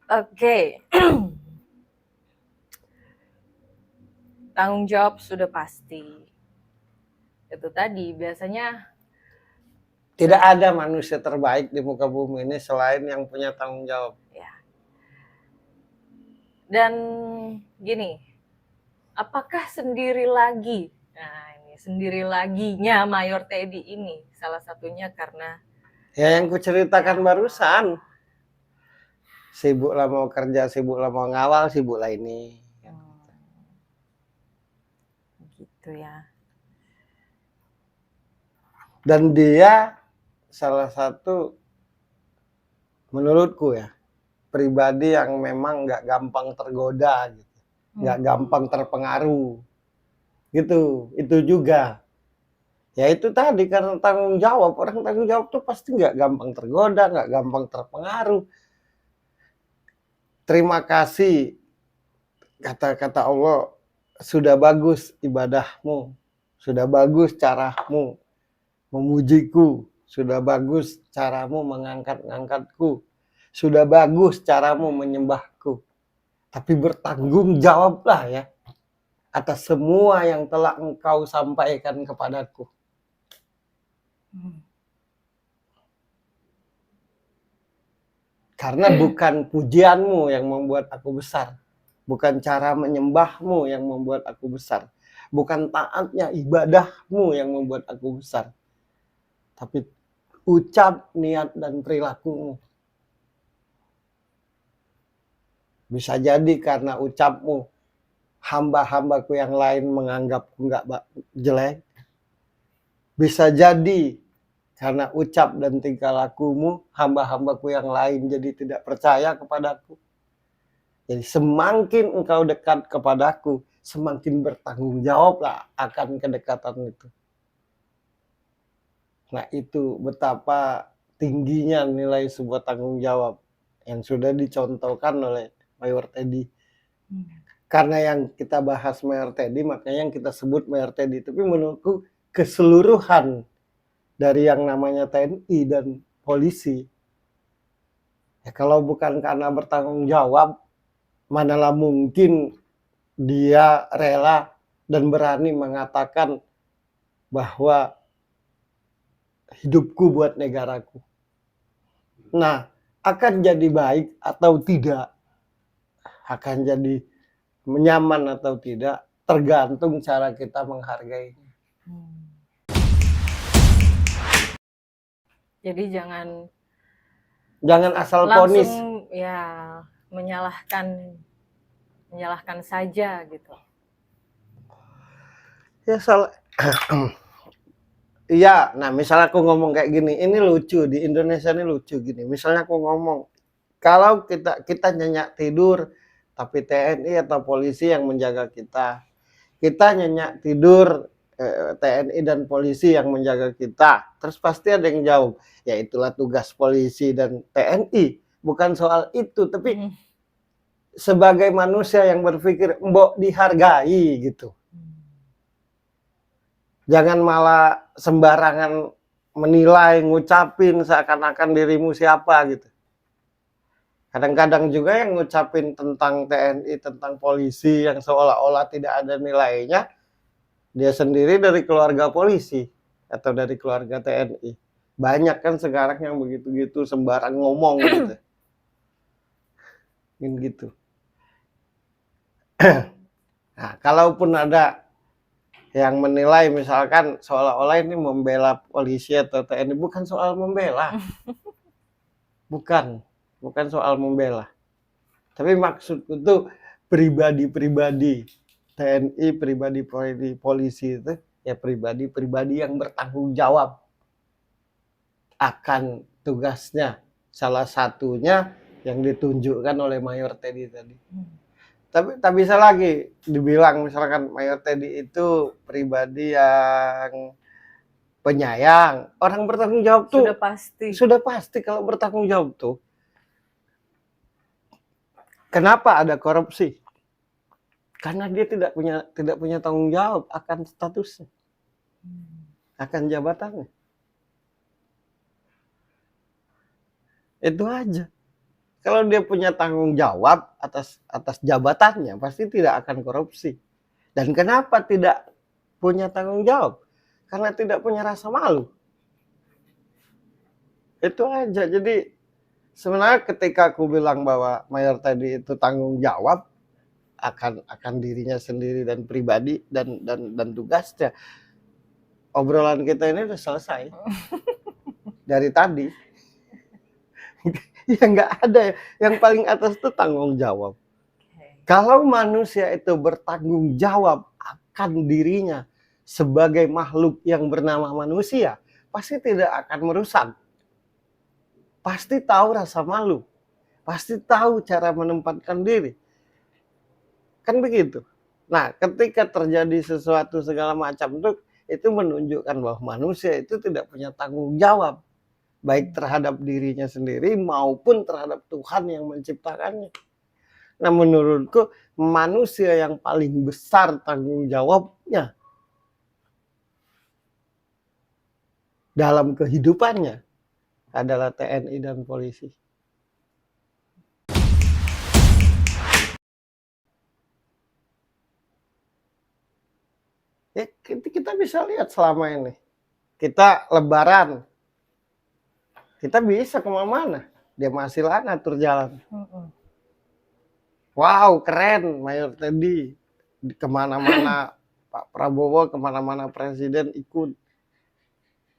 Oke. Tanggung jawab sudah pasti. Itu tadi biasanya Tidak ada manusia terbaik di muka bumi ini selain yang punya tanggung jawab. ya. Dan gini, apakah sendiri lagi? Nah, ini sendiri laginya Mayor Teddy ini salah satunya karena Ya yang kuceritakan ya barusan, sibuk lah mau kerja, sibuk lah mau ngawal, sibuk lah ini. gitu ya. Dan dia salah satu menurutku ya pribadi yang memang nggak gampang tergoda gitu, nggak gampang terpengaruh gitu. Itu juga ya itu tadi karena tanggung jawab, orang tanggung jawab tuh pasti nggak gampang tergoda, nggak gampang terpengaruh. Terima kasih, kata-kata Allah, sudah bagus ibadahmu, sudah bagus caramu memujiku, sudah bagus caramu mengangkat-ngangkatku, sudah bagus caramu menyembahku. Tapi bertanggung jawablah ya atas semua yang telah engkau sampaikan kepadaku. Karena bukan pujianmu yang membuat aku besar, bukan cara menyembahmu yang membuat aku besar, bukan taatnya ibadahmu yang membuat aku besar, tapi ucap, niat, dan perilakumu. Bisa jadi karena ucapmu, hamba-hambaku yang lain menganggapku nggak jelek. Bisa jadi karena ucap dan tingkah lakumu, hamba-hambaku yang lain jadi tidak percaya kepadaku. Jadi semakin engkau dekat kepadaku, semakin bertanggung jawablah akan kedekatan itu. Nah itu betapa tingginya nilai sebuah tanggung jawab yang sudah dicontohkan oleh Mayor Teddy. Karena yang kita bahas Mayor Teddy, makanya yang kita sebut Mayor Teddy. Tapi menurutku keseluruhan dari yang namanya TNI dan polisi, ya kalau bukan karena bertanggung jawab, manalah mungkin dia rela dan berani mengatakan bahwa hidupku buat negaraku. Nah, akan jadi baik atau tidak, akan jadi nyaman atau tidak, tergantung cara kita menghargainya. Jadi jangan Asal langsung ponis. ya menyalahkan saja gitu. Ya salah. Iya, nah misalnya aku ngomong kayak gini, ini lucu di Indonesia ini lucu gini. Misalnya aku ngomong, kalau kita nyenyak tidur, tapi TNI atau polisi yang menjaga kita nyenyak tidur, TNI dan polisi yang menjaga kita, terus pasti ada yang jawab, ya itulah tugas polisi dan TNI, bukan soal itu, tapi sebagai manusia yang berpikir mbok dihargai gitu. Jangan malah sembarangan menilai, ngucapin seakan-akan dirimu siapa gitu. Kadang-kadang juga yang ngucapin tentang TNI, tentang polisi yang seolah-olah tidak ada nilainya, dia sendiri dari keluarga polisi atau dari keluarga TNI. Banyak kan sekarang yang begitu-gitu sembarang ngomong gitu. Gitu. Nah, kalaupun ada yang menilai misalkan seolah-olah ini membela polisi atau TNI, bukan soal membela. Bukan soal membela. Tapi maksudku tuh pribadi-pribadi TNI, pribadi polisi itu ya pribadi-pribadi yang bertanggung jawab akan tugasnya. Salah satunya yang ditunjukkan oleh Mayor Teddy tadi. Tapi tak bisa lagi dibilang misalkan Mayor Teddy itu pribadi yang penyayang. Orang bertanggung jawab tuh sudah pasti kalau bertanggung jawab tuh. Kenapa ada korupsi? Karena dia tidak punya tanggung jawab akan statusnya, akan jabatannya. Itu aja. Kalau dia punya tanggung jawab atas jabatannya, pasti tidak akan korupsi. Dan kenapa tidak punya tanggung jawab? Karena tidak punya rasa malu. Itu aja. Jadi sebenarnya ketika aku bilang bahwa Mayor Teddy itu tanggung jawab akan dirinya sendiri dan pribadi dan tugasnya, obrolan kita ini udah selesai dari tadi. Ya nggak ada, yang paling atas itu tanggung jawab. Kalau manusia itu bertanggung jawab akan dirinya sebagai makhluk yang bernama manusia, pasti tidak akan merusak. Pasti tahu rasa malu, pasti tahu cara menempatkan diri. Kan begitu. Nah, ketika terjadi sesuatu segala macam itu menunjukkan bahwa manusia itu tidak punya tanggung jawab, baik terhadap dirinya sendiri maupun terhadap Tuhan yang menciptakannya. Nah, menurutku manusia yang paling besar tanggung jawabnya dalam kehidupannya adalah TNI dan polisi. Ya, kita bisa lihat selama ini. Kita lebaran, kita bisa kemana-mana. Dia masih lah ngatur jalan. Wow, keren Mayor Teddy. Kemana-mana Pak Prabowo, kemana-mana presiden ikut.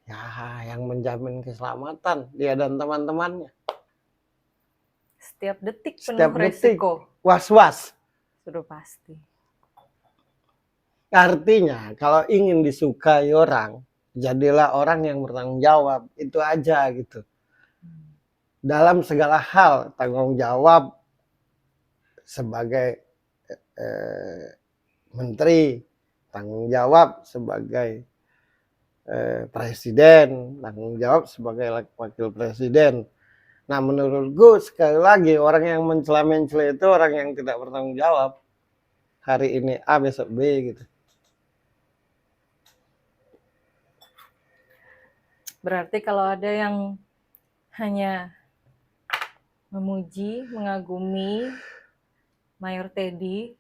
Ya, yang menjamin keselamatan dia dan teman-temannya. Setiap detik penuh Setiap detik resiko. was-was. Sudah pasti. Artinya kalau ingin disukai orang, jadilah orang yang bertanggung jawab. Itu aja gitu. Dalam segala hal, tanggung jawab sebagai menteri, tanggung jawab sebagai presiden, tanggung jawab sebagai wakil presiden. Nah, menurutku sekali lagi orang yang mencela-mencela itu orang yang tidak bertanggung jawab. Hari ini A, besok B gitu. Berarti kalau ada yang hanya memuji, mengagumi Mayor Teddy,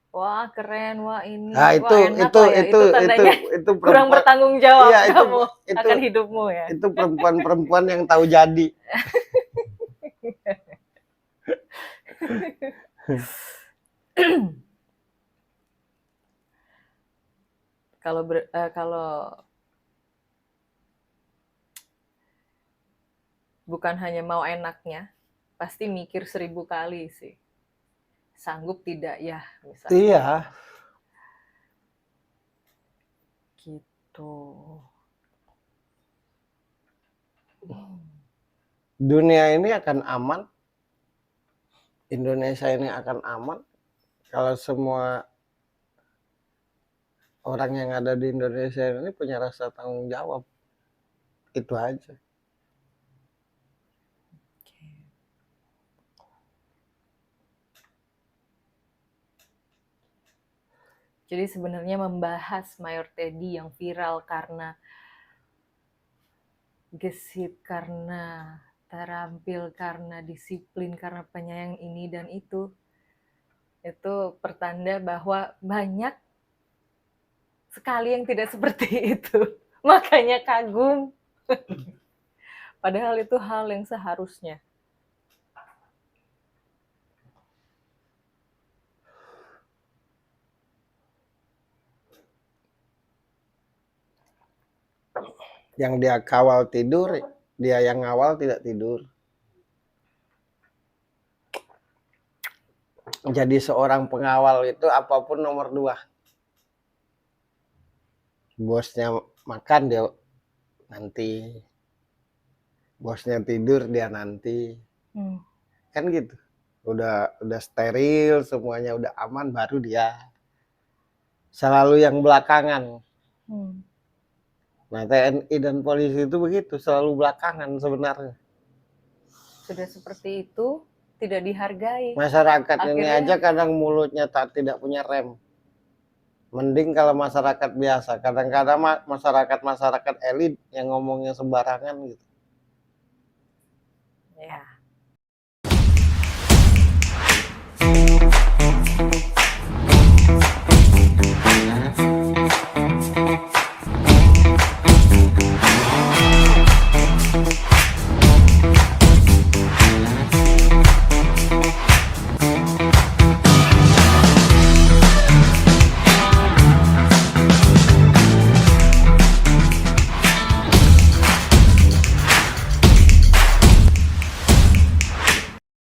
wah keren, wah ini, Nah, wah enak lah ya, itu tandanya kurang bertanggung jawab iya, kamu akan hidupmu ya. Itu perempuan-perempuan yang tahu jadi. Kalau bukan hanya mau enaknya, pasti mikir 1000 kali sih. Sanggup tidak ya, misalnya. Iya. Gitu. Dunia ini akan aman. Indonesia ini akan aman kalau semua orang yang ada di Indonesia ini punya rasa tanggung jawab. Itu aja. Jadi sebenarnya membahas Mayor Teddy yang viral karena gesit, karena terampil, karena disiplin, karena penyayang ini dan itu pertanda bahwa banyak sekali yang tidak seperti itu. Makanya kagum. Padahal itu hal yang seharusnya. Yang dia kawal tidur, dia yang ngawal tidak tidur. Jadi seorang pengawal itu apapun nomor 2. Bosnya makan dia nanti, bosnya tidur dia nanti. Kan gitu. Udah steril, semuanya udah aman, baru dia selalu yang belakangan. Nah, TNI dan polisi itu begitu, selalu belakangan sebenarnya. Sudah seperti itu, tidak dihargai. Masyarakat ini aja kadang mulutnya tidak punya rem. Mending kalau masyarakat biasa. Kadang-kadang masyarakat elit yang ngomongnya sembarangan gitu. Ya.